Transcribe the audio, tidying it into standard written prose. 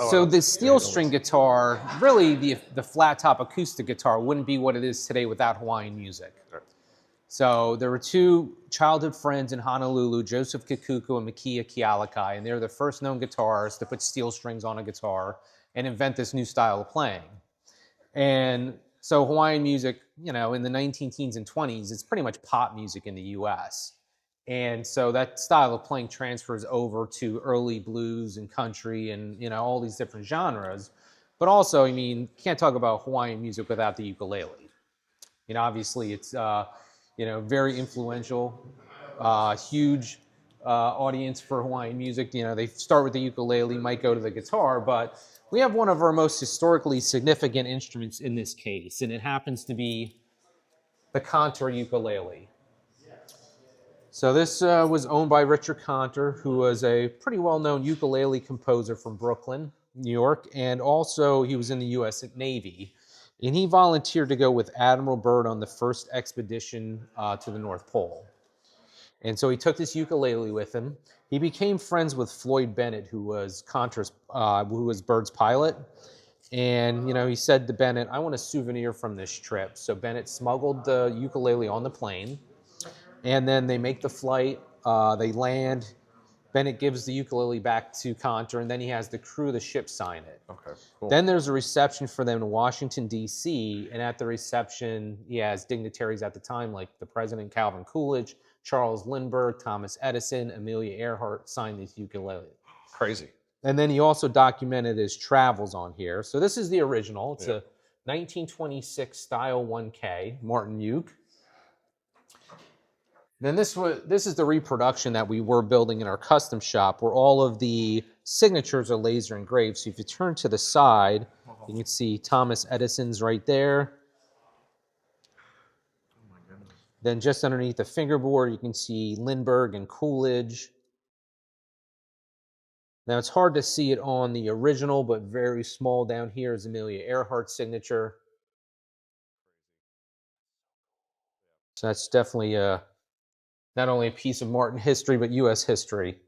So the steel string guitar, really the flat top acoustic guitar wouldn't be what it is today without Hawaiian music. Right. So there were two childhood friends in Honolulu, Joseph Kikuku and Makia Kealakai, and they're the first known guitarists to put steel strings on a guitar and invent this new style of playing. And so Hawaiian music, you know, in the 19 teens and 20s, it's pretty much pop music in the US. And so that style of playing transfers over to early blues and country and, you know, all these different genres. But also, I mean, can't talk about Hawaiian music without the ukulele. You know, obviously it's, you know, very influential, huge audience for Hawaiian music. You know, they start with the ukulele, might go to the guitar, but we have one of our most historically significant instruments in this case, and it happens to be the contour ukulele. So this was owned by Richard Conter, who was a pretty well-known ukulele composer from Brooklyn, New York, and also he was in the U.S. Navy. And he volunteered to go with Admiral Byrd on the first expedition to the North Pole. And so he took this ukulele with him. He became friends with Floyd Bennett, who was Byrd's pilot. And you know, he said to Bennett, "I want a souvenir from this trip." So Bennett smuggled the ukulele on the plane. And then they make the flight, they land, Bennett gives the ukulele back to Conter, and then he has the crew of the ship sign it. Okay, cool. Then there's a reception for them in Washington, D.C., and at the reception, he has dignitaries at the time like the president, Calvin Coolidge, Charles Lindbergh, Thomas Edison, Amelia Earhart sign this ukulele. Crazy. And then he also documented his travels on here. So this is the original. It's a 1926 style 1K, Martin Uke. Then this is the reproduction that we were building in our custom shop, where all of the signatures are laser engraved. So if you turn to the side, you can see Thomas Edison's right there. Oh my goodness. Then just underneath the fingerboard, you can see Lindbergh and Coolidge. Now it's hard to see it on the original, but very small down here is Amelia Earhart's signature. So that's definitely not only a piece of Martin history, but U.S. history.